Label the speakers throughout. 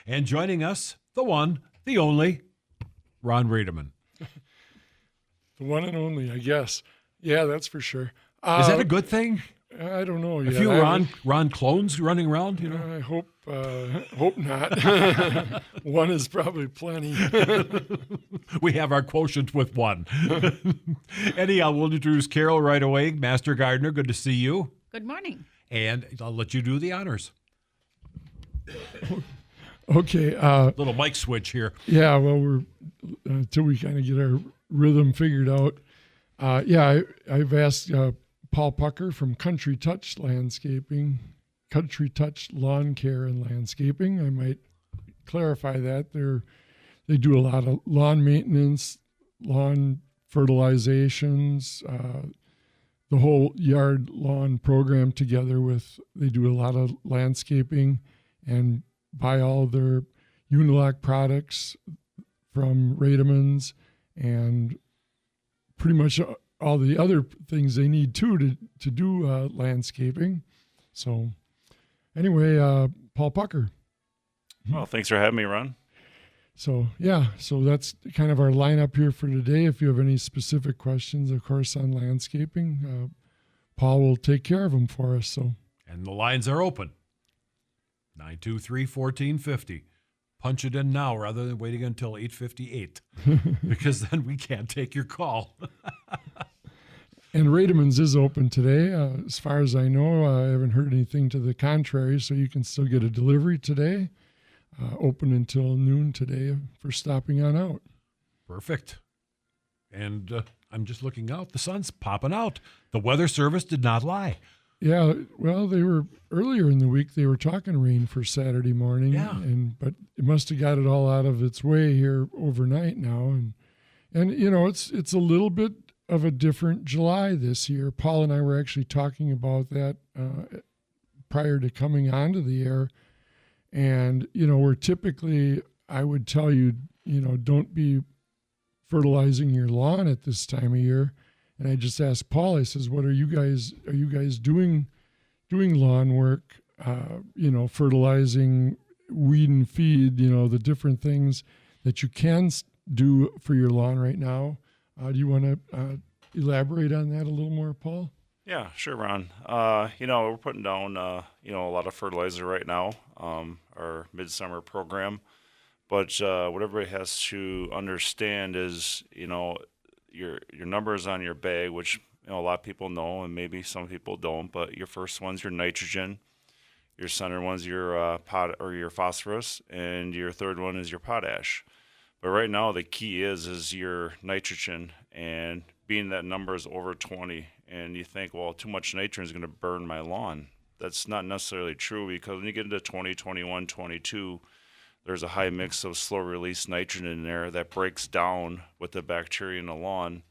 Speaker 1: And joining us, the one, the only, Ron Rademann.
Speaker 2: The one and only, I guess. Yeah, that's for sure.
Speaker 1: Is that a good thing?
Speaker 2: I don't know.
Speaker 1: A few Ron clones running around, you know?
Speaker 2: I hope not. One is probably plenty.
Speaker 1: We have our quotient with one. Anyhow, we'll introduce Carol right away. Master Gardener, good to see you.
Speaker 3: Good morning.
Speaker 1: And I'll let you do the honors.
Speaker 2: Okay.
Speaker 1: Little mic switch here.
Speaker 2: Yeah, well, we're until we kind of get our rhythm figured out. I've asked Paul Pucker from Country Touch Landscaping, Country Touch Lawn Care and Landscaping. I might clarify that. They do a lot of lawn maintenance, lawn fertilizations, the whole yard lawn program together with, they do a lot of landscaping and buy all their Unilock products from Rademann's and pretty much all the other things they need too to do landscaping. So anyway, Paul Pucker.
Speaker 4: Well, thanks for having me, Ron.
Speaker 2: So that's kind of our lineup here for today. If you have any specific questions, of course, on landscaping, Paul will take care of them for us. So,
Speaker 1: and the lines are open. 923-1450. Punch it in now rather than waiting until 8:58, because then we can't take your call.
Speaker 2: And Rademann's is open today. As far as I know, I haven't heard anything to the contrary, so you can still get a delivery today. Open until noon today for stopping on out.
Speaker 1: Perfect. And I'm just looking out. The sun's popping out. The Weather Service did not lie.
Speaker 2: Yeah, well, they were earlier in the week. They were talking rain for Saturday morning, but it must have got it all out of its way here overnight now, and you know it's a little bit of a different July this year. Paul and I were actually talking about that prior to coming onto the air, and you know we're typically, I would tell you, don't be fertilizing your lawn at this time of year. And I just asked Paul, I says, are you guys doing lawn work, fertilizing, weed and feed, the different things that you can do for your lawn right now. Do you want to elaborate on that a little more, Paul?
Speaker 4: Yeah, sure, Ron. We're putting down, a lot of fertilizer right now, our midsummer program. But what everybody has to understand is, your numbers on your bag, which a lot of people know and maybe some people don't, but your first one's your nitrogen, your center one's your your phosphorus, and your third one is your potash. But right now the key is your nitrogen, and being that number is over 20, and you think, well, too much nitrogen is going to burn my lawn. That's not necessarily true, because when you get into 20, 21, 22, there's a high mix of slow-release nitrogen in there that breaks down with the bacteria in the lawn,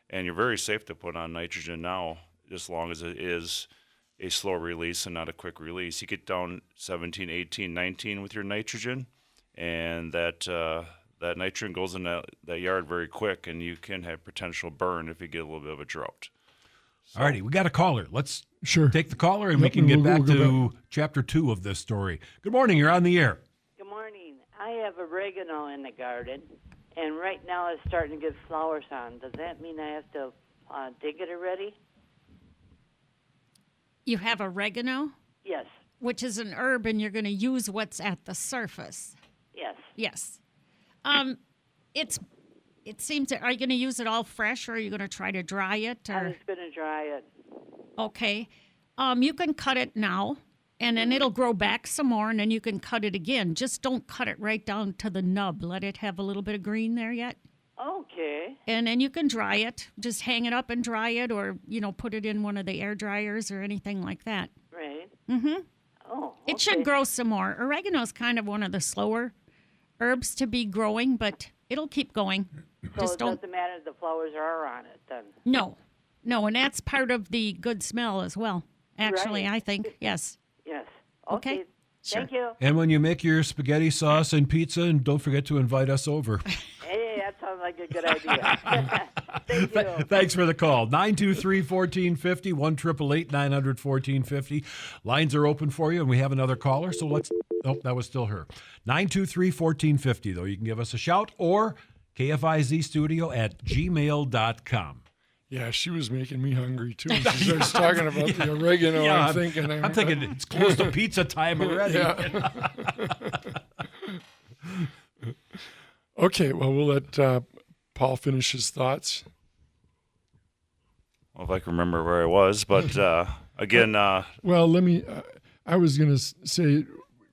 Speaker 4: and you're very safe to put on nitrogen now, as long as it is a slow release and not a quick release. You get down 17, 18, 19 with your nitrogen, and that nitrogen goes in that yard very quick, and you can have potential burn if you get a little bit of a drought. So,
Speaker 1: all righty, we got a caller. Let's take the caller, and
Speaker 2: Yep,
Speaker 1: we can get
Speaker 2: we'll
Speaker 1: back
Speaker 2: go
Speaker 1: to Chapter 2 of this story. Good morning. You're on the air.
Speaker 5: I have oregano in the garden, and right now it's starting to get flowers on. Does that mean I have to dig it already?
Speaker 3: You have oregano?
Speaker 5: Yes.
Speaker 3: Which is an herb, and you're going to use what's at the surface.
Speaker 5: Yes.
Speaker 3: Yes. It seems, are you going to use it all fresh, or are you going to try to dry it? Or?
Speaker 5: I was going to dry it.
Speaker 3: Okay. You can cut it now. And then it'll grow back some more, and then you can cut it again. Just don't cut it right down to the nub. Let it have a little bit of green there yet.
Speaker 5: Okay.
Speaker 3: And then you can dry it. Just hang it up and dry it, or, put it in one of the air dryers or anything like that.
Speaker 5: Right.
Speaker 3: Mm-hmm.
Speaker 5: Oh, okay.
Speaker 3: It should grow some more. Oregano is kind of one of the slower herbs to be growing, but it'll keep going.
Speaker 5: So it doesn't matter if the flowers are on it then?
Speaker 3: No, and that's part of the good smell as well, actually,
Speaker 5: right.
Speaker 3: I think. Yes.
Speaker 5: Yes.
Speaker 3: Okay. Sure.
Speaker 5: Thank you.
Speaker 1: And when you make your spaghetti sauce and pizza, and don't forget to invite us over.
Speaker 5: Hey, that sounds like a good idea. Thank you.
Speaker 1: Thanks for the call. 923-1450, 1-888-900-1450. Lines are open for you, and we have another caller, so let's Nope, that was still her. 923-1450, though. You can give us a shout or kfizstudio@gmail.com.
Speaker 2: Yeah, she was making me hungry too. She starts talking about the oregano.
Speaker 1: Yeah,
Speaker 2: I'm thinking
Speaker 1: it's close to pizza time already.
Speaker 2: Yeah. Okay, well, we'll let Paul finish his thoughts.
Speaker 4: Well, if I can remember where I was, but again,
Speaker 2: Well, let me. I was going to say,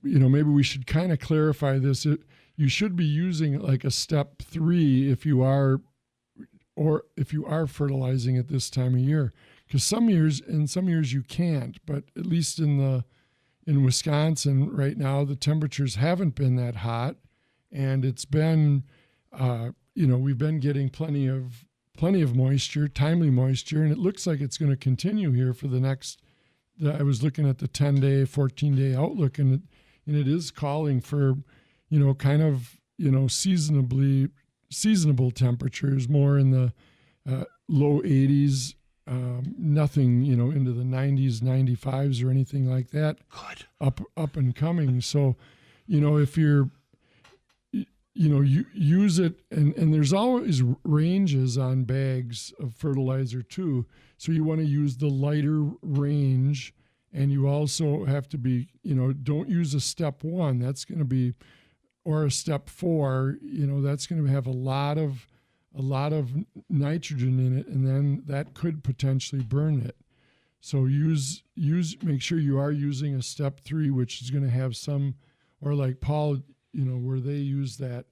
Speaker 2: maybe we should kind of clarify this. You should be using like a step 3 if you are fertilizing at this time of year, because some years you can't. But at least in Wisconsin right now, the temperatures haven't been that hot, and it's been, we've been getting plenty of moisture, timely moisture, and it looks like it's going to continue here for the next. I was looking at the 10-day, 14-day outlook, and it is calling for, kind of, seasonable temperatures, more in the low 80s, nothing, into the 90s, 95s or anything like that.
Speaker 1: Good.
Speaker 2: Up and coming. So, if you're, you use it, and there's always ranges on bags of fertilizer too. So you want to use the lighter range, and you also have to be, don't use a step 1. That's going to be, or a step 4. That's going to have a lot of nitrogen in it, and then that could potentially burn it. So make sure you are using a step 3, which is going to have some, or like Paul, where they use that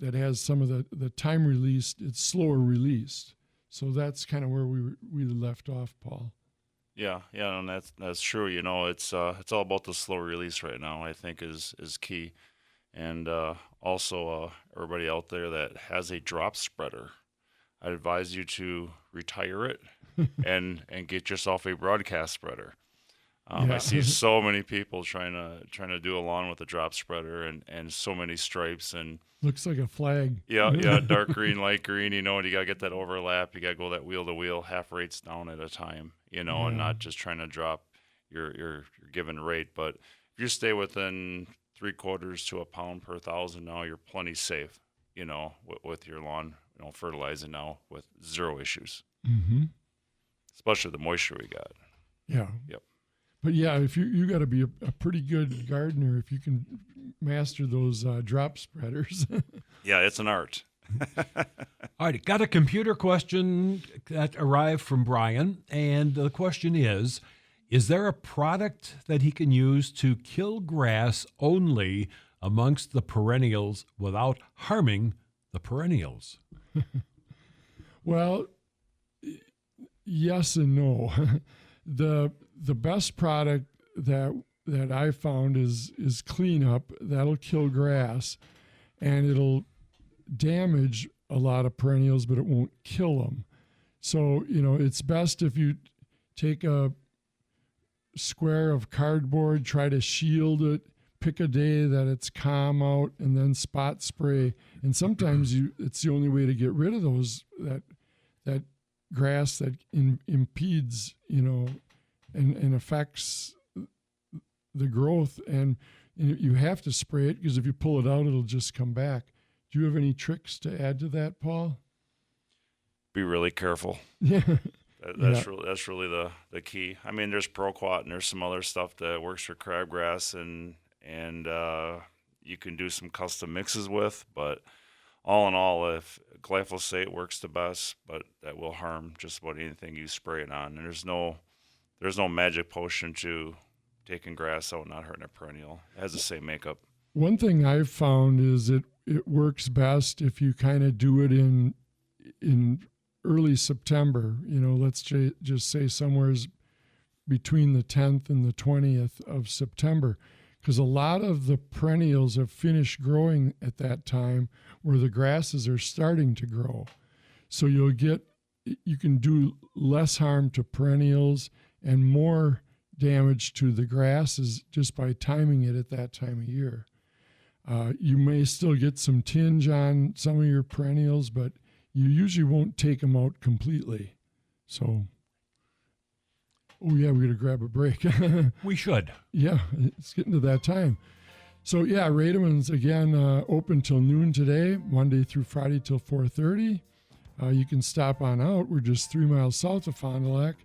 Speaker 2: that has some of the time released, it's slower released. So that's kind of where we left off, Paul.
Speaker 4: yeah, and that's true. It's all about the slow release right now. I think is key, and also everybody out there that has a drop spreader, I advise you to retire it and get yourself a broadcast spreader.
Speaker 2: Yeah.
Speaker 4: I see so many people trying to do a lawn with a drop spreader and so many stripes and
Speaker 2: looks like a flag.
Speaker 4: Yeah, dark green, light green, and you gotta get that overlap. You gotta go that wheel to wheel, half rates down at a time, and not just trying to drop your given rate. But if you stay within 3/4 to a pound per 1,000, now you're plenty safe, with your lawn, fertilizing now with zero issues.
Speaker 2: Mm-hmm.
Speaker 4: Especially the moisture we got.
Speaker 2: Yeah.
Speaker 4: Yep.
Speaker 2: But yeah, if you got to be a pretty good gardener if you can master those drop spreaders.
Speaker 4: Yeah, it's an art.
Speaker 1: All right, got a computer question that arrived from Brian, and the question is there a product that he can use to kill grass only amongst the perennials without harming the perennials?
Speaker 2: Well, yes and no. The best product that I found is cleanup. That'll kill grass, and it'll damage a lot of perennials, but it won't kill them. So, it's best if you take a square of cardboard, try to shield it, pick a day that it's calm out, and then spot spray. And sometimes it's the only way to get rid of those that grass that impedes, and affects the growth. And you have to spray it, because if you pull it out, it'll just come back. Do you have any tricks to add to that, Paul?
Speaker 4: Be really careful.
Speaker 2: Yeah.
Speaker 4: That's really the key. I mean, there's Proquat and there's some other stuff that works for crabgrass, and you can do some custom mixes with. But all in all, if glyphosate works the best, but that will harm just about anything you spray it on. And there's no magic potion to taking grass out and not hurting a perennial. It has the same makeup.
Speaker 2: One thing I've found is it works best if you kind of do it in early September. Let's just say somewhere between the 10th and the 20th of September, because a lot of the perennials have finished growing at that time, where the grasses are starting to grow. So you can do less harm to perennials and more damage to the grasses just by timing it at that time of year. You may still get some tinge on some of your perennials, but you usually won't take them out completely. So Oh, yeah, we got to grab a break.
Speaker 1: We should.
Speaker 2: Yeah, it's getting to that time. So, yeah, Rademann's, again, open till noon today, Monday through Friday till 4:30. You can stop on out. We're just 3 miles south of Fond du Lac.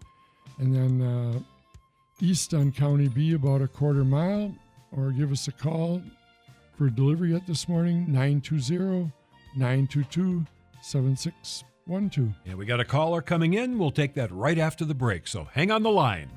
Speaker 2: And then east on County B, about a quarter mile. Or give us a call for delivery yet this morning, 920-922-7612.
Speaker 1: And we got a caller coming in. We'll take that right after the break, so hang on the line.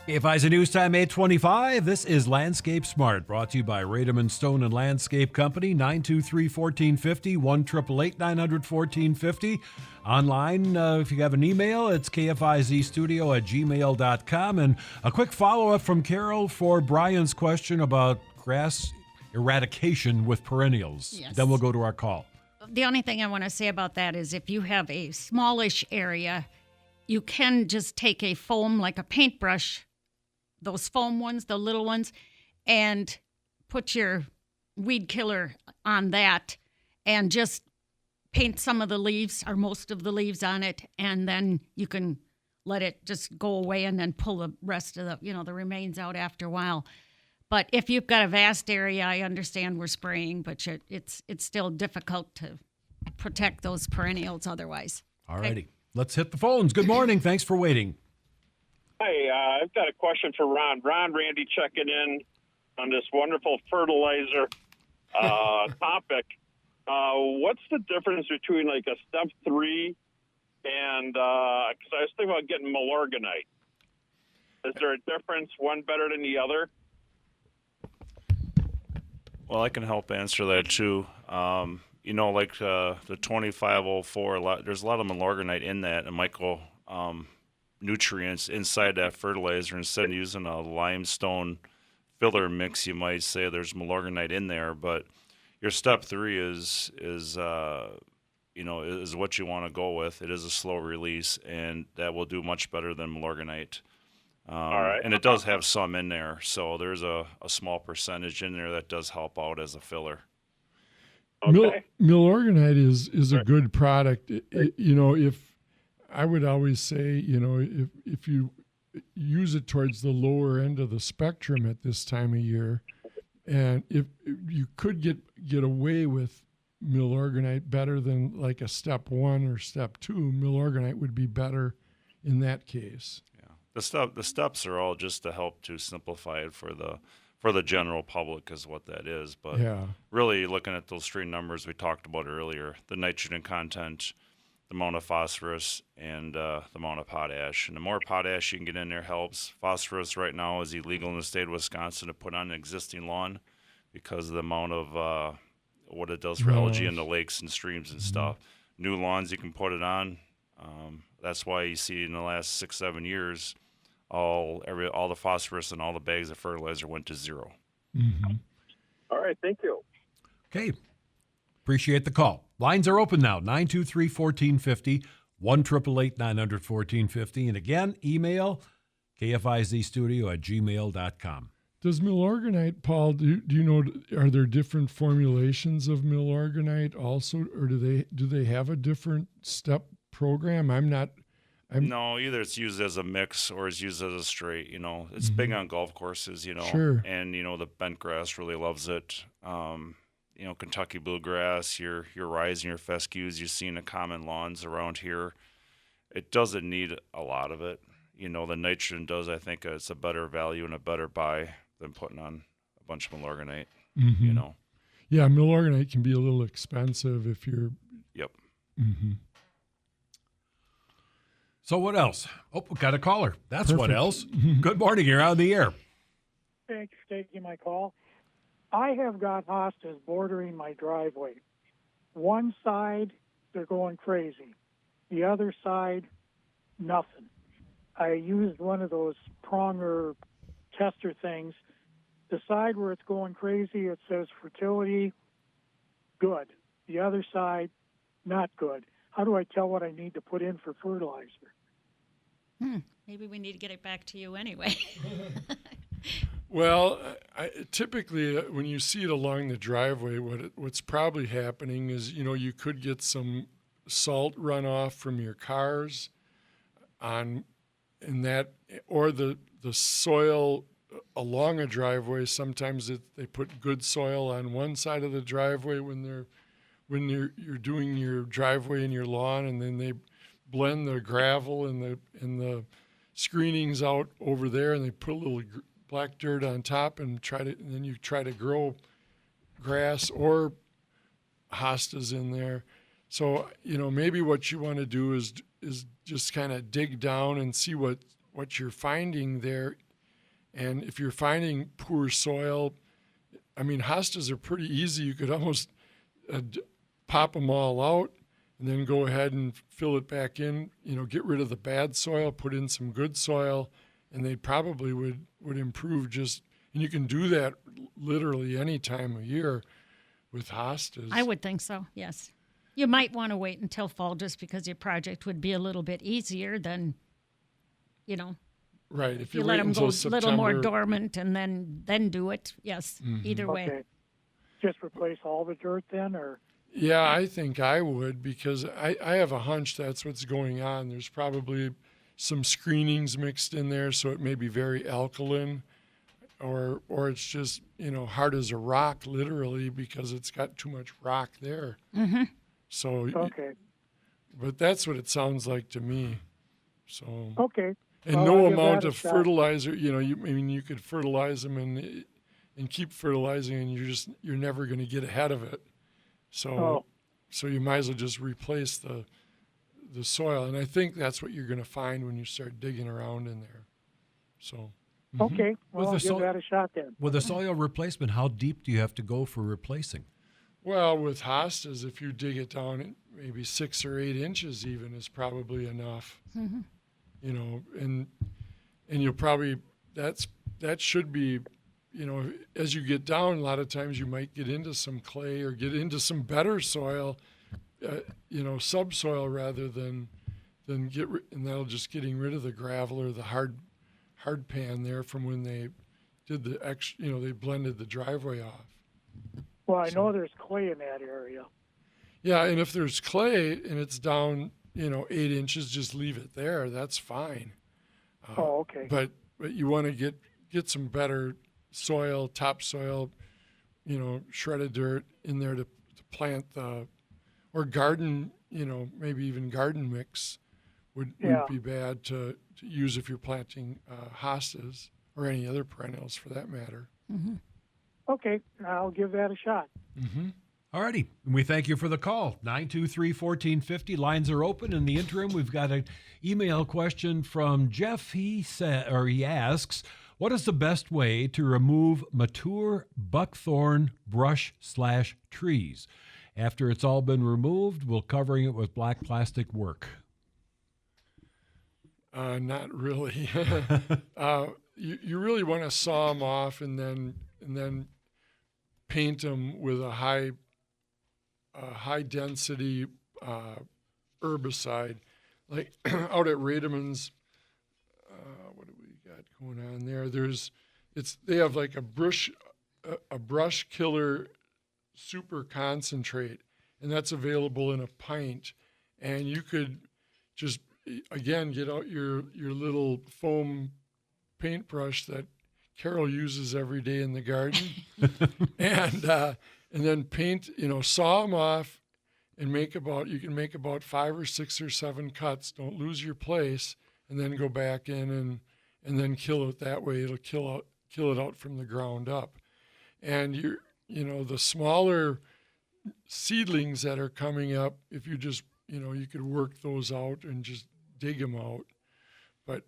Speaker 1: KFIZ News Time 825. This is Landscape Smart, brought to you by Rademann Stone and Landscape Company, 923-1450, 1-888-900-1450. Online, if you have an email, it's kfizstudio@gmail.com. And a quick follow-up from Carol for Brian's question about grass eradication with perennials.
Speaker 3: Yes.
Speaker 1: Then we'll go to our call.
Speaker 3: The only thing I want to say about that is if you have a smallish area, you can just take a foam, like a paintbrush, those foam ones, the little ones, and put your weed killer on that and just paint some of the leaves or most of the leaves on it, and then you can let it just go away and then pull the rest of the remains out after a while. But if you've got a vast area, I understand we're spraying, but it's still difficult to protect those perennials otherwise.
Speaker 1: All righty. Let's hit the phones. Good morning. Thanks for waiting.
Speaker 6: Hi, I've got a question for Ron. Randy checking in on this wonderful fertilizer topic. What's the difference between like a step 3 and, because I was thinking about getting Milorganite. Is there a difference, one better than the other?
Speaker 4: Well, I can help answer that too. Like the 2504, there's a lot of Milorganite in that and micro nutrients inside that fertilizer. Instead of using a limestone filler mix, you might say there's Milorganite in there. But your step 3 is what you want to go with. It is a slow release, and that will do much better than Milorganite.
Speaker 6: All right.
Speaker 4: And it does have some in there, so there's a small percentage in there that does help out as a filler.
Speaker 6: Okay.
Speaker 2: Milorganite is a good product. If I would always say, if you use it towards the lower end of the spectrum at this time of year, and if you could get away with Milorganite better than like a step 1 or step 2, Milorganite would be better in that case.
Speaker 4: The steps are all just to help to simplify it for the general public is what that is. But really looking at those 3 numbers we talked about earlier, the nitrogen content, the amount of phosphorus, and the amount of potash. And the more potash you can get in there helps. Phosphorus right now is illegal in the state of Wisconsin to put on an existing lawn because of the amount of what it does for algae in the lakes and streams and stuff. New lawns you can put it on. That's why you see in the last 6-7 years, all the phosphorus and all the bags of fertilizer went to 0.
Speaker 2: Mm-hmm.
Speaker 6: All right, thank you.
Speaker 1: Okay. Appreciate the call. Lines are open now, 923-1450, 1-888-900-1450. And again, email kfizstudio@gmail.com.
Speaker 2: Does Milorganite, Paul, do you know, are there different formulations of Milorganite also, or do they have a different step program?
Speaker 4: No, either it's used as a mix or it's used as a straight. It's big on golf courses.
Speaker 2: Sure.
Speaker 4: And the bent grass really loves it. Kentucky bluegrass, your rye and your fescues you see in the common lawns around here. It doesn't need a lot of it. The nitrogen does. I think it's a better value and a better buy than putting on a bunch of Milorganite.
Speaker 2: Mm-hmm. Yeah, Milorganite can be a little expensive if you're.
Speaker 4: Yep.
Speaker 2: Mm-hmm.
Speaker 1: So what else? Oh, we got a caller. That's
Speaker 2: Perfect.
Speaker 1: What else. Good morning. You're on the air.
Speaker 7: Thanks for taking my call. I have got hostas bordering my driveway. One side, they're going crazy. The other side, nothing. I used one of those pronger tester things. The side where it's going crazy, it says fertility, good. The other side, not good. How do I tell what I need to put in for fertilizer?
Speaker 3: Maybe we need to get it back to you anyway.
Speaker 2: Well, typically when you see it along the driveway, what's probably happening is, you could get some salt runoff from your cars and and that, or the soil along a driveway. Sometimes they put good soil on one side of the driveway when you're doing your driveway and your lawn, and then they blend the gravel and the screenings out over there, and they put a little black dirt on top and then you try to grow grass or hostas in there. So, maybe what you want to do is just kind of dig down and see what you're finding there. And if you're finding poor soil, hostas are pretty easy. You could almost pop them all out and then go ahead and fill it back in, get rid of the bad soil, put in some good soil, and they probably would improve and you can do that literally any time of year with hostas.
Speaker 3: I would think so, yes. You might want to wait until fall just because your project would be a little bit easier than,
Speaker 2: Right.
Speaker 3: If you let them go a little more dormant and then do it, yes, either way.
Speaker 7: Okay. Just replace all the dirt then, or?
Speaker 2: Yeah, I think I would, because I have a hunch that's what's going on. There's probably some screenings mixed in there, so it may be very alkaline, or it's just, hard as a rock, literally, because it's got too much rock there.
Speaker 3: Mm-hmm.
Speaker 2: So,
Speaker 7: okay.
Speaker 2: But that's what it sounds like to me. So.
Speaker 7: Okay.
Speaker 2: And
Speaker 7: well,
Speaker 2: no
Speaker 7: I'll give
Speaker 2: amount
Speaker 7: that a
Speaker 2: of
Speaker 7: shot.
Speaker 2: fertilizer, you could fertilize them and keep fertilizing, and you're never going to get ahead of it. So you might as well just replace the soil. And I think that's what you're going to find when you start digging around in there. So.
Speaker 7: Okay, well, I'll
Speaker 1: With the
Speaker 7: give that a shot then.
Speaker 1: With a soil replacement, how deep do you have to go for replacing?
Speaker 2: Well, with hostas, if you dig it down, maybe 6 or 8 inches even is probably enough.
Speaker 3: Mm-hmm.
Speaker 2: And you'll probably, that should be, as you get down, a lot of times you might get into some clay or get into some better soil, subsoil rather than and that'll just getting rid of the gravel or the hard pan there from when they did they blended the driveway off.
Speaker 7: Well, I know there's clay in that area.
Speaker 2: Yeah, and if there's clay and it's down, 8 inches, just leave it there. That's fine.
Speaker 7: Okay.
Speaker 2: But you want to get some better soil, topsoil, shredded dirt in there to plant or garden, maybe even garden mix would be bad to use if you're planting hostas or any other perennials for that matter.
Speaker 3: Mm-hmm.
Speaker 7: Okay, I'll give that a shot.
Speaker 2: Mm-hmm.
Speaker 1: All righty. We thank you for the call. 923-1450. Lines are open. In the interim, we've got an email question from Jeff. He asks, what is the best way to remove mature buckthorn brush/trees? After it's all been removed, will covering it with black plastic work?
Speaker 2: Not really. You really want to saw them off and then paint them with a high density herbicide, like out at Rademann's. What do we got going on there? They have like a brush killer super concentrate, and that's available in a pint. And you could just again get out your little foam paintbrush that Carol uses every day in the garden, and then paint, saw them off, and you can make about 5 or 6 or 7 cuts. Don't lose your place, and then go back in and then kill it that way. It'll kill it out from the ground up. And the smaller seedlings that are coming up, if you just, you could work those out and just dig them out. But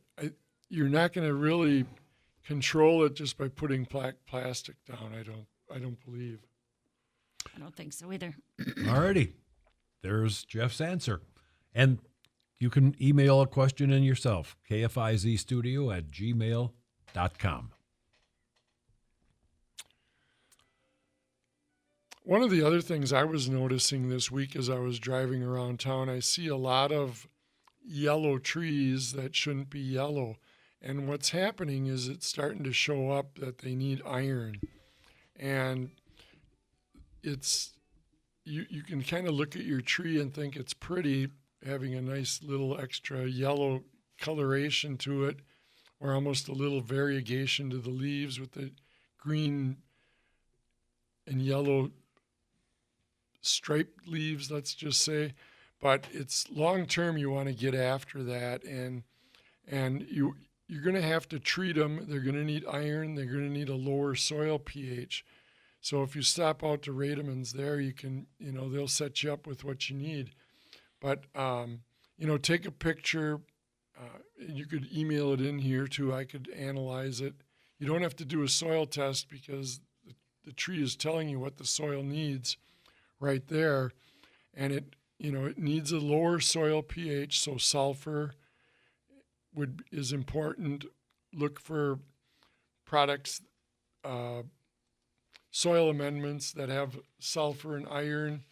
Speaker 2: you're not going to really control it just by putting plastic down. I don't believe.
Speaker 3: I don't think so either.
Speaker 1: All righty. There's Jeff's answer. And you can email a question in yourself, kfizstudio@gmail.com.
Speaker 2: One of the other things I was noticing this week as I was driving around town, I see a lot of yellow trees that shouldn't be yellow. And what's happening is it's starting to show up that they need iron. And you can kind of look at your tree and think it's pretty, having a nice little extra yellow coloration to it, or almost a little variegation to the leaves with the green and yellow striped leaves, let's just say. But it's long term, you want to get after that, and you're going to have to treat them. They're going to need iron. They're going to need a lower soil pH. So if you stop out to Rademann's there, you can, they'll set you up with what you need. But, take a picture. You could email it in here too. I could analyze it. You don't have to do a soil test because the tree is telling you what the soil needs right there. And it needs a lower soil pH, so sulfur is important. Look for products, soil amendments that have sulfur and iron.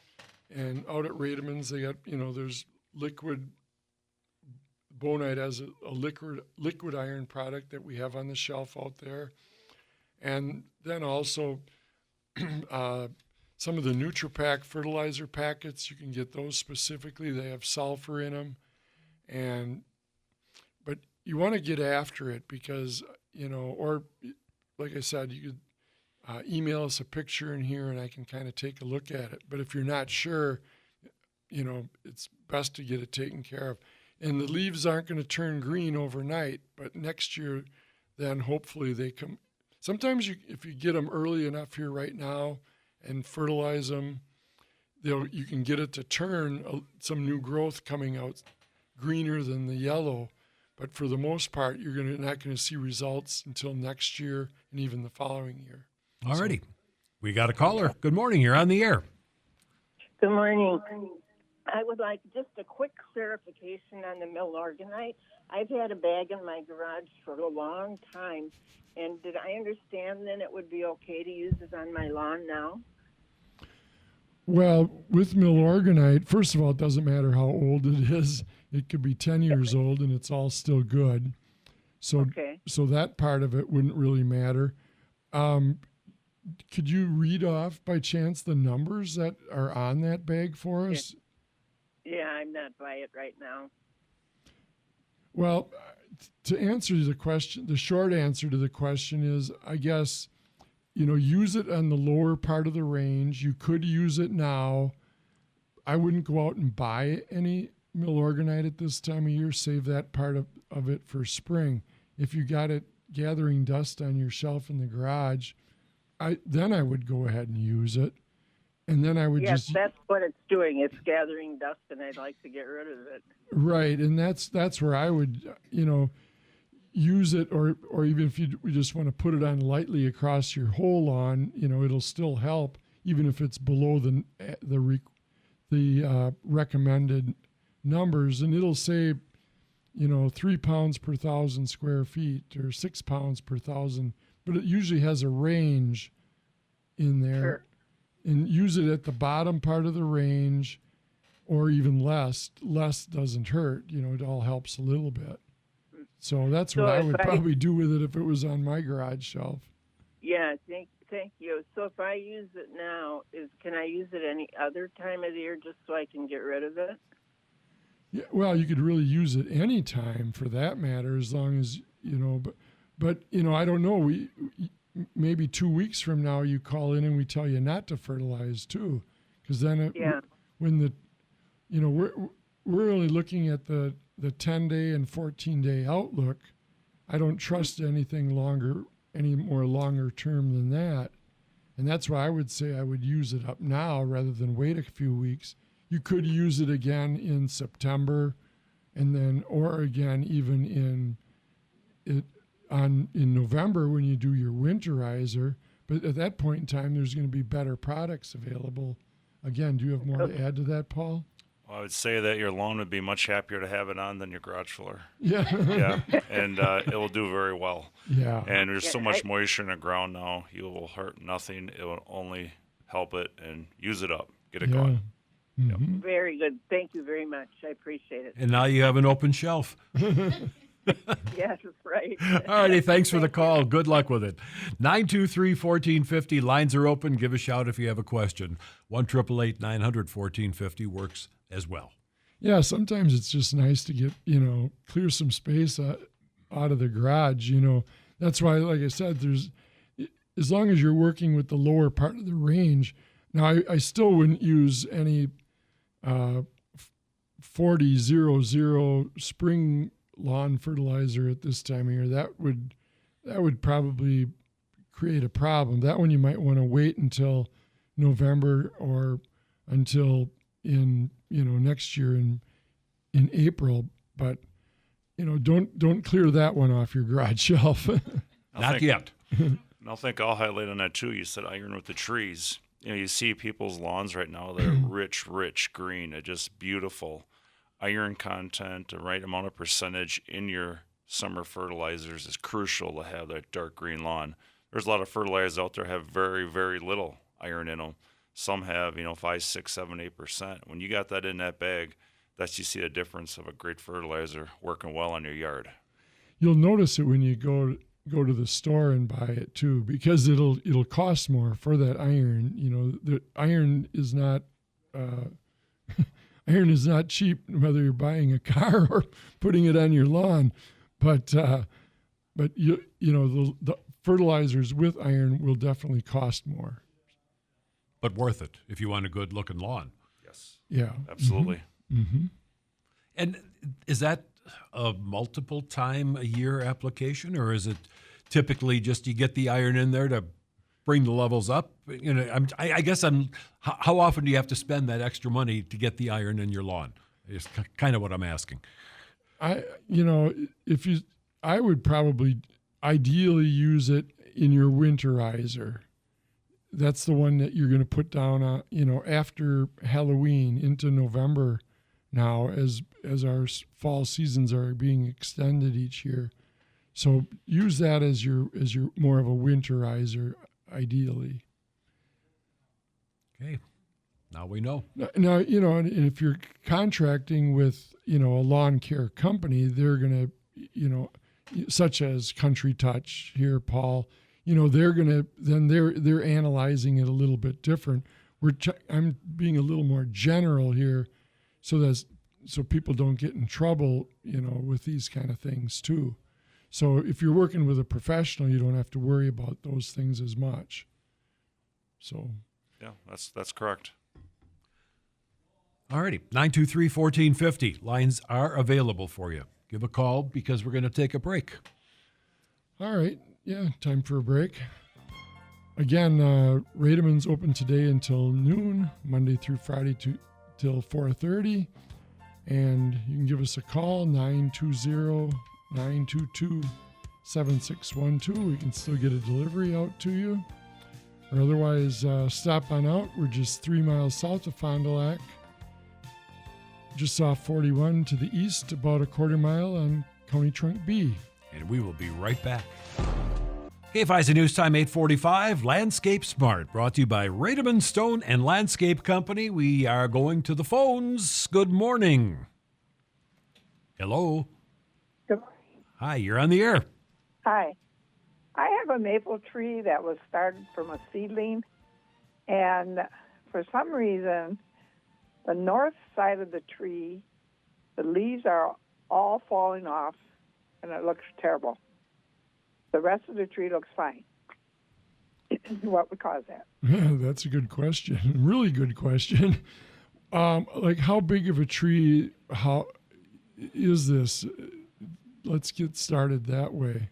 Speaker 2: And out at Rademann's, they got, there's liquid, Bonite as a liquid iron product that we have on the shelf out there. And then also some of the NutriPack fertilizer packets, you can get those specifically. They have sulfur in them. But you want to get after it because, or like I said, you could email us a picture in here and I can kind of take a look at it. But if you're not sure, it's best to get it taken care of. And the leaves aren't going to turn green overnight, but next year, then hopefully they come. Sometimes if you get them early enough here right now and fertilize them, you can get it to turn some new growth coming out greener than the yellow. But for the most part, you're not going to see results until next year and even the following year.
Speaker 1: All righty. We got a caller. Good morning. You're on the air.
Speaker 8: Good morning. I would like just a quick clarification on the Milorganite. I've had a bag in my garage for a long time, and did I understand then it would be okay to use it on my lawn now?
Speaker 2: Well, with Milorganite, first of all, it doesn't matter how old it is. It could be 10 years old, and it's all still good. So that part of it wouldn't really matter. Could you read off by chance the numbers that are on that bag for us?
Speaker 8: Yeah, I'm not by it right now.
Speaker 2: Well, to answer the question, the short answer to the question is, I guess, use it on the lower part of the range. You could use it now. I wouldn't go out and buy any Milorganite at this time of year. Save that part of it for spring. If you got it gathering dust on your shelf in the garage, then I would go ahead and use it. And then I would
Speaker 8: Yes, that's what it's doing. It's gathering dust, and I'd like to get rid of it.
Speaker 2: Right, and that's where I would, use it, or even if you just want to put it on lightly across your whole lawn, it'll still help, even if it's below the recommended numbers, and it'll say, 3 pounds per 1,000 square feet or 6 pounds per 1,000, but it usually has a range in there.
Speaker 8: Sure.
Speaker 2: And use it at the bottom part of the range or even less. Less doesn't hurt. It all helps a little bit. So that's what I would probably do with it if it was on my garage shelf.
Speaker 8: Yeah, thank you. So if I use it now, can I use it any other time of the year just so I can get rid of it?
Speaker 2: Yeah, well, you could really use it any time for that matter, as long as, but I don't know. Maybe 2 weeks from now, you call in and we tell you not to fertilize too, because then we're only looking at the 10-day and 14-day outlook. I don't trust anything any more longer term than that, and that's why I would say I would use it up now rather than wait a few weeks. You could use it again in September, or again even in November when you do your winterizer, but at that point in time, there's going to be better products available. Again, do you have more to add to that, Paul?
Speaker 4: Well, I would say that your lawn would be much happier to have it on than your garage floor.
Speaker 2: Yeah.
Speaker 4: Yeah, and it will do very well.
Speaker 2: Yeah.
Speaker 4: And there's so much moisture in the ground now, you will hurt nothing. It will only help it, and use it up. Get it going.
Speaker 2: Mm-hmm.
Speaker 8: Very good. Thank you very much. I appreciate it.
Speaker 1: And now you have an open shelf.
Speaker 8: Yes, right.
Speaker 1: All righty. Thanks for the call. Good luck with it. 923-1450. Lines are open. Give a shout if you have a question. 1-888-900-1450 works as well.
Speaker 2: Yeah, sometimes it's just nice to get, clear some space out of the garage. That's why, like I said, as long as you're working with the lower part of the range. Now, I still wouldn't use any 40-00 spring lawn fertilizer at this time of year. That would probably create a problem. That one you might want to wait until November or until in next year in April. But don't clear that one off your garage shelf.
Speaker 1: Not yet.
Speaker 4: And I think I'll highlight on that too. You said iron with the trees. You see people's lawns right now, they're rich green. They're just beautiful. Iron content, the right amount of percentage in your summer fertilizers is crucial to have that dark green lawn. There's a lot of fertilizers out there have very, very little iron in them. Some have, 5, 6, 7, 8%. When you got that in that bag, that's you see the difference of a great fertilizer working well on your yard.
Speaker 2: You'll notice it when you go to the store and buy it too, because it'll cost more for that iron. The iron is not iron is not cheap, whether you're buying a car or putting it on your lawn. But the fertilizers with iron will definitely cost more.
Speaker 1: But worth it if you want a good looking lawn.
Speaker 4: Yes.
Speaker 2: Yeah.
Speaker 4: Absolutely.
Speaker 2: Mm-hmm.
Speaker 1: And is that a multiple time a year application, or is it typically just you get the iron in there to bring the levels up? I guess how often do you have to spend that extra money to get the iron in your lawn? Is kind of what I'm asking.
Speaker 2: I would probably ideally use it in your winterizer. That's the one that you're going to put down, after Halloween into November now, as our fall seasons are being extended each year. So use that as your more of a winterizer, ideally.
Speaker 1: Okay, now we know.
Speaker 2: Now, and if you're contracting with, a lawn care company, they're going to, such as Country Touch here, Paul, they're analyzing it a little bit different. I'm being a little more general here, so people don't get in trouble, with these kind of things too. So if you're working with a professional, you don't have to worry about those things as much. So.
Speaker 4: Yeah, that's correct.
Speaker 1: All righty, 923-1450. Lines are available for you. Give a call because we're going to take a break.
Speaker 2: All right. Yeah, time for a break. Again, Rademann's open today until noon, Monday through Friday till 4:30. And you can give us a call, 920-922-7612. We can still get a delivery out to you. Or otherwise, stop on out. We're just 3 miles south of Fond du Lac, just off 41 to the east, about a quarter mile on County Trunk B.
Speaker 1: And we will be right back. KFIZ News Time 8:45, Landscape Smart, brought to you by Rademann Stone and Landscape Company. We are going to the phones. Good morning. Hello.
Speaker 9: Good morning.
Speaker 1: Hi, you're on the air.
Speaker 9: Hi. I have a maple tree that was started from a seedling, and for some reason, the north side of the tree, the leaves are all falling off, and it looks terrible. The rest of the tree looks fine. What would cause that?
Speaker 2: Yeah, that's a good question. Really good question. Like, how big of a tree? How is this? Let's get started that way.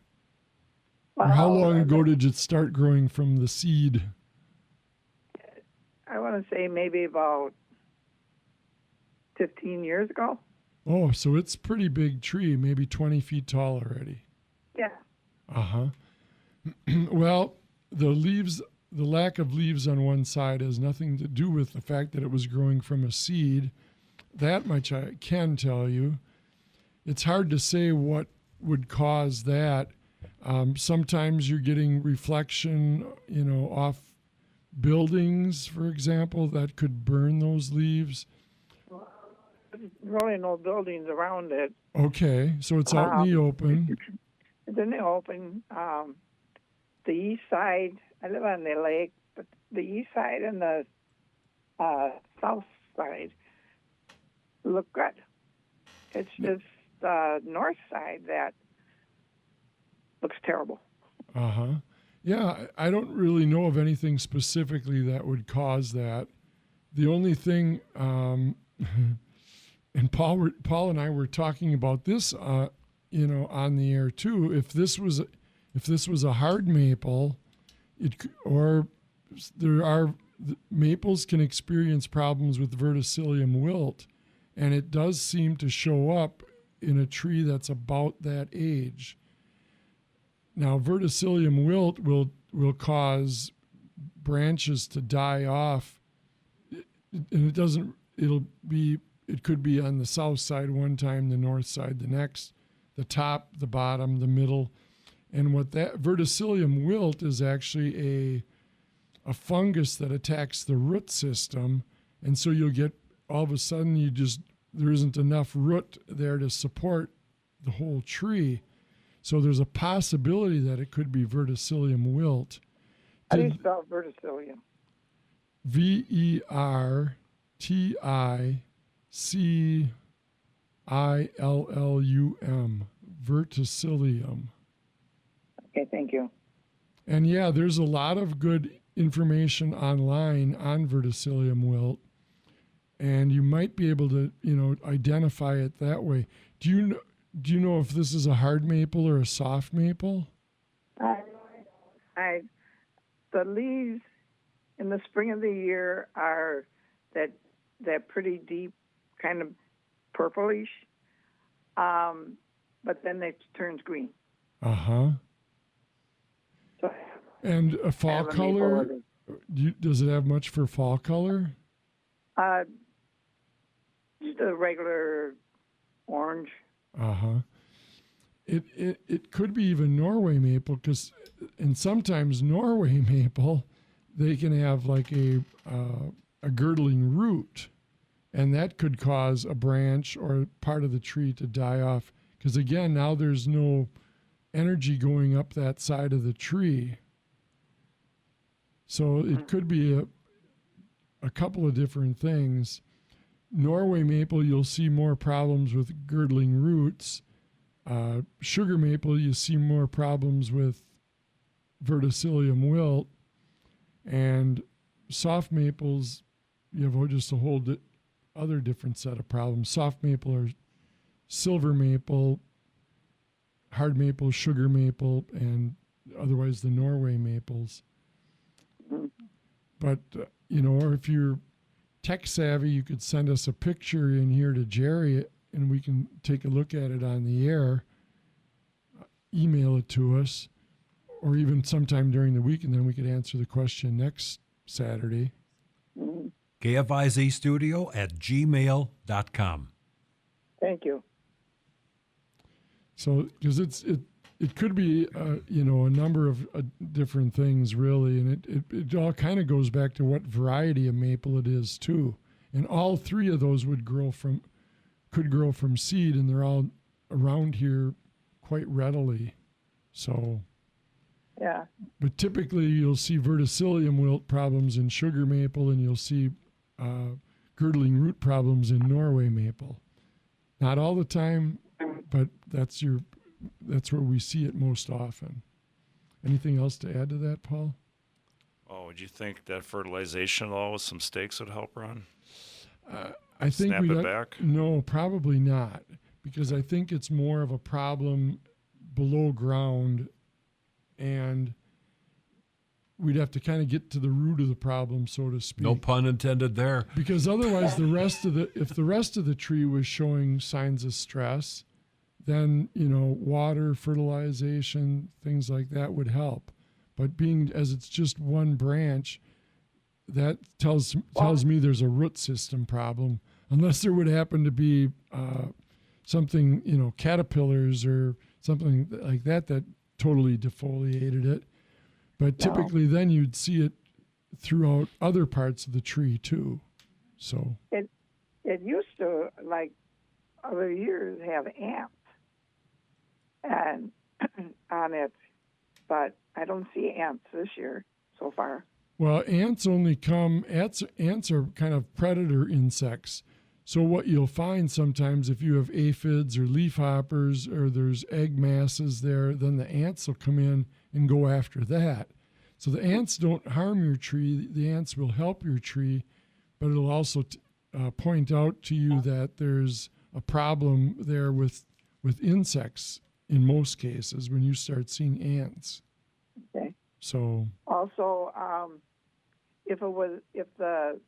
Speaker 2: Or how long ago did it start growing from the seed?
Speaker 9: I want to say maybe about 15 years ago.
Speaker 2: Oh, so it's a pretty big tree, maybe 20 feet tall already.
Speaker 9: Yeah.
Speaker 2: Uh-huh. Well, the lack of leaves on one side has nothing to do with the fact that it was growing from a seed. That much I can tell you. It's hard to say what would cause that. Sometimes you're getting reflection, off buildings, for example, that could burn those leaves.
Speaker 9: There's really no buildings around it.
Speaker 2: Okay, so it's out in the open.
Speaker 9: It's in the open. The east side, I live on the lake, but the east side and the south side, look good. It's just the north side that looks terrible.
Speaker 2: Uh-huh. Yeah, I don't really know of anything specifically that would cause that. The only thing, and Paul and I were talking about this, on the air too. If this was a hard maple, maples can experience problems with verticillium wilt, and it does seem to show up in a tree that's about that age. Now, verticillium wilt will cause branches to die off, and it could be on the south side one time, the north side the next, the top, the bottom, the middle. And what that verticillium wilt is actually a fungus that attacks the root system, and so you'll get all of a sudden there isn't enough root there to support the whole tree. So there's a possibility that it could be verticillium wilt.
Speaker 9: How do you spell verticillium?
Speaker 2: verticillum. Verticillium.
Speaker 9: Okay, thank you.
Speaker 2: And yeah, there's a lot of good information online on verticillium wilt, and you might be able to, identify it that way. Do you know if this is a hard maple or a soft maple?
Speaker 9: The leaves in the spring of the year are that pretty deep, kind of purplish, but then it turns green.
Speaker 2: Uh-huh.
Speaker 9: So,
Speaker 2: and a fall color, does it have much for fall color?
Speaker 9: Just a regular orange.
Speaker 2: Uh-huh. It could be even Norway maple, and sometimes Norway maple, they can have like a girdling root, and that could cause a branch or part of the tree to die off. Because again, now there's no energy going up that side of the tree. So it could be a couple of different things. Norway maple, you'll see more problems with girdling roots. Sugar maple, you see more problems with verticillium wilt. And soft maples, you have just a whole other different set of problems. Soft maple are silver maple, hard maple, sugar maple, and otherwise the Norway maples. But, or if you're tech savvy, you could send us a picture in here to Jerry, and we can take a look at it on the air, email it to us, or even sometime during the week, and then we could answer the question next Saturday.
Speaker 1: KFIZ studio at gmail.com.
Speaker 9: Thank you.
Speaker 2: So, because it could be, a number of different things, really, and it all kind of goes back to what variety of maple it is, too. And all three of those could grow from seed, and they're all around here quite readily. So,
Speaker 9: yeah.
Speaker 2: But typically, you'll see verticillium wilt problems in sugar maple, and you'll see girdling root problems in Norway maple. Not all the time, but that's where we see it most often. Anything else to add to that, Paul?
Speaker 4: Oh, would you think that fertilization law with some stakes would help, Ron?
Speaker 2: I think
Speaker 4: Snap it back?
Speaker 2: No, probably not, because I think it's more of a problem below ground, and we'd have to kind of get to the root of the problem, so to speak.
Speaker 1: No pun intended there.
Speaker 2: Because otherwise, if the rest of the tree was showing signs of stress, then water, fertilization, things like that would help. But as it's just one branch, that tells me there's a root system problem. Unless there would happen to be something, caterpillars or something like that totally defoliated it. But typically, then you'd see it throughout other parts of the tree too. So
Speaker 9: it used to, like other years, have ants and on it, but I don't see ants this year so far.
Speaker 2: Well, ants are kind of predator insects. So what you'll find sometimes if you have aphids or leafhoppers or there's egg masses there, then the ants will come in and go after that. So the ants don't harm your tree. The ants will help your tree, but it'll also point out to you that there's a problem there with insects in most cases when you start seeing ants.
Speaker 9: Okay.
Speaker 2: So
Speaker 9: Also, if the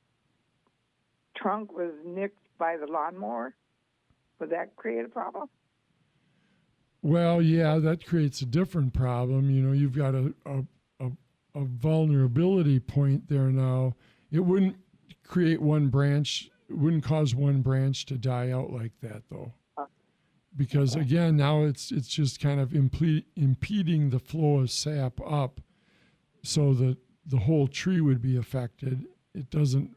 Speaker 9: trunk was nicked by the lawnmower, would that create a problem?
Speaker 2: well, yeah, that creates a different problem. You know, you've got a vulnerability point there now. It wouldn't create one branch. It wouldn't cause one branch to die out like that, though. Because again, now it's just kind of impeding the flow of sap up, so that the whole tree would be affected. It doesn't.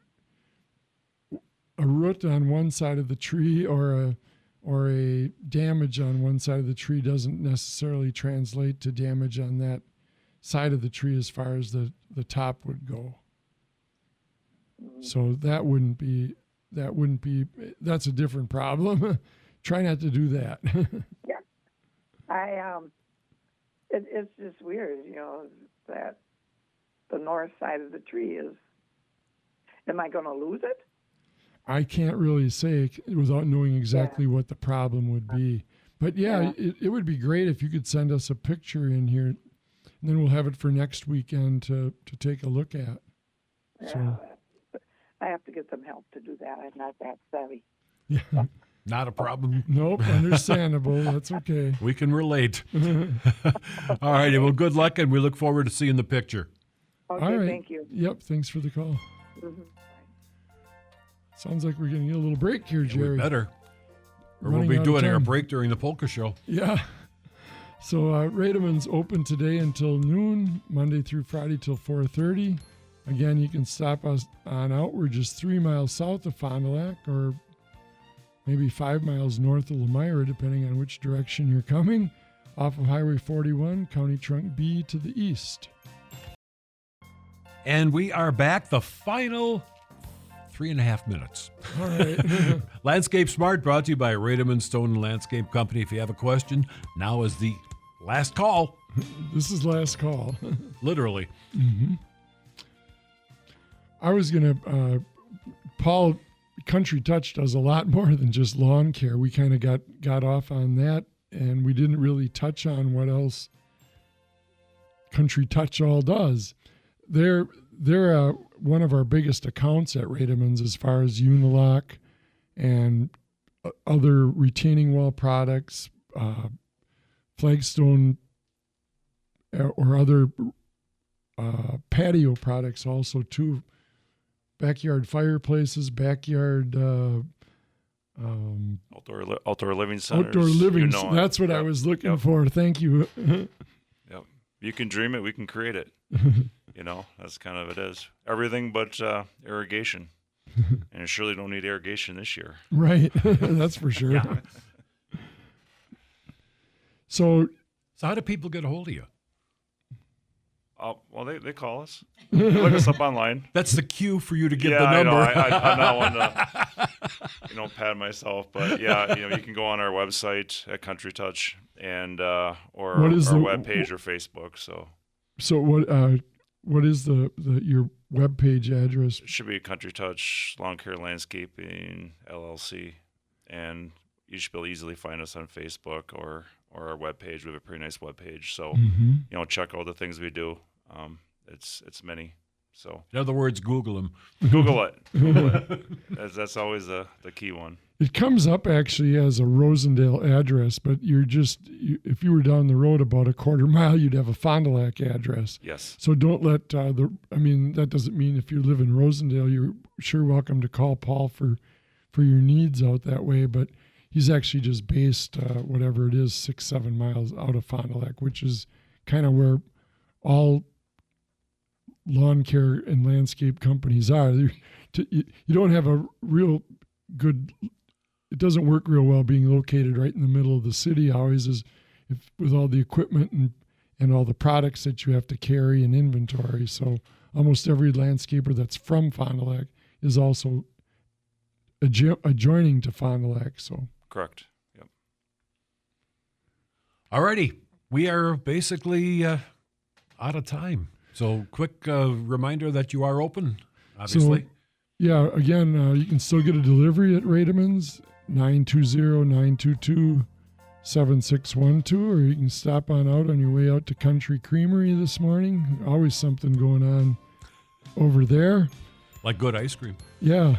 Speaker 2: A root on one side of the tree or a damage on one side of the tree doesn't necessarily translate to damage on that side of the tree as far as the top would go. So that's a different problem. Try not to do that.
Speaker 9: Yeah. It's just weird, you know, that the north side of the tree is, am I going to lose it?
Speaker 2: I can't really say without knowing exactly what the problem would be. But yeah, it would be great if you could send us a picture in here, and then we'll have it for next weekend to take a look at. So
Speaker 9: I have to get some help to do that. I'm not that savvy.
Speaker 2: yeah.
Speaker 1: Not a problem.
Speaker 2: Nope, understandable. That's okay.
Speaker 1: We can relate. All righty. Well, good luck, and we look forward to seeing the picture.
Speaker 9: Okay,
Speaker 2: All right.
Speaker 9: thank you.
Speaker 2: Yep, thanks for the call.
Speaker 9: Mm-hmm.
Speaker 2: Sounds like we're going to get a little break here, Jerry.
Speaker 1: We better. Or
Speaker 2: Running
Speaker 1: we'll be
Speaker 2: out of
Speaker 1: doing our
Speaker 2: time.
Speaker 1: break during the polka show.
Speaker 2: Yeah. So Rademann's open today until noon, Monday through Friday till 4:30. Again, you can stop us on out. We're just 3 miles south of Fond du Lac, or maybe 5 miles north of Lemira, depending on which direction you're coming, off of Highway 41, County Trunk B to the east.
Speaker 1: And we are back, the final 3.5 minutes.
Speaker 2: All right.
Speaker 1: Landscape Smart brought to you by Rademann Stone and Landscape Company. If you have a question, now is the last call.
Speaker 2: This is last call.
Speaker 1: Literally.
Speaker 2: Mm-hmm. I was going to, Paul, Country Touch does a lot more than just lawn care. We kind of got off on that, and we didn't really touch on what else Country Touch all does. They're one of our biggest accounts at Rademann's as far as Unilock and other retaining wall products, flagstone or other patio products also too. Backyard fireplaces, backyard
Speaker 4: outdoor living centers.
Speaker 2: outdoor living.
Speaker 4: You know
Speaker 2: That's what I was looking for. Thank you.
Speaker 4: Yep. You can dream it. We can create it. You know, that's kind of it is. Everything but irrigation. And you surely don't need irrigation this year.
Speaker 2: Right. That's for sure.
Speaker 1: Yeah.
Speaker 2: So
Speaker 1: how do people get a hold of you?
Speaker 4: Well, they call us. Look us up online.
Speaker 1: That's the cue for you to give
Speaker 4: Yeah,
Speaker 1: the number.
Speaker 4: I know. I'm not one to, pat myself, but yeah, you can go on our website at Country Touch and or our webpage or Facebook.
Speaker 2: So what is your webpage address?
Speaker 4: It should be Country Touch Lawn Care Landscaping LLC, and you should be able to easily find us on Facebook or our webpage. We have a pretty nice webpage, so check out the things we do. It's many. So
Speaker 1: in other words, Google them.
Speaker 4: Google it. That's always the key one.
Speaker 2: It comes up actually as a Rosendale address, but if you were down the road about a quarter mile, you'd have a Fond du Lac address.
Speaker 4: Yes.
Speaker 2: So don't let that doesn't mean if you live in Rosendale, you're sure welcome to call Paul for your needs out that way, but he's actually just based, whatever it is, 6-7 miles out of Fond du Lac, which is kind of where all lawn care and landscape companies are. You don't have a real good, it doesn't work real well being located right in the middle of the city always, with all the equipment and all the products that you have to carry and inventory. So almost every landscaper that's from Fond du Lac is also adjoining to Fond du Lac. So
Speaker 4: Correct. Yep.
Speaker 1: Alrighty, we are basically out of time. So quick reminder that you are open, obviously.
Speaker 2: So, yeah, again, you can still get a delivery at Rademann's, 920-922-7612, or you can stop on out on your way out to Country Creamery this morning. Always something going on over there.
Speaker 1: Like good ice cream.
Speaker 2: Yeah.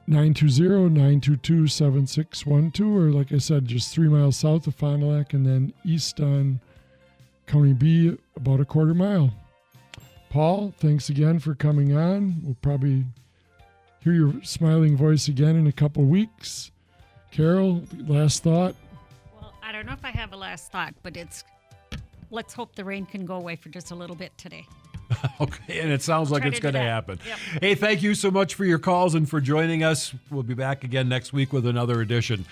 Speaker 2: 920-922-7612, or like I said, just 3 miles south of Fond du Lac and then east on County B about a quarter mile. Paul, thanks again for coming on. We'll probably hear your smiling voice again in a couple weeks. Carol, last thought?
Speaker 3: Well, I don't know if I have a last thought, but let's hope the rain can go away for just a little bit today.
Speaker 1: Okay, and it sounds like
Speaker 3: Try
Speaker 1: it's
Speaker 3: to do
Speaker 1: going to
Speaker 3: that.
Speaker 1: happen.
Speaker 3: Yep.
Speaker 1: Hey, thank you so much for your calls and for joining us. We'll be back again next week with another edition.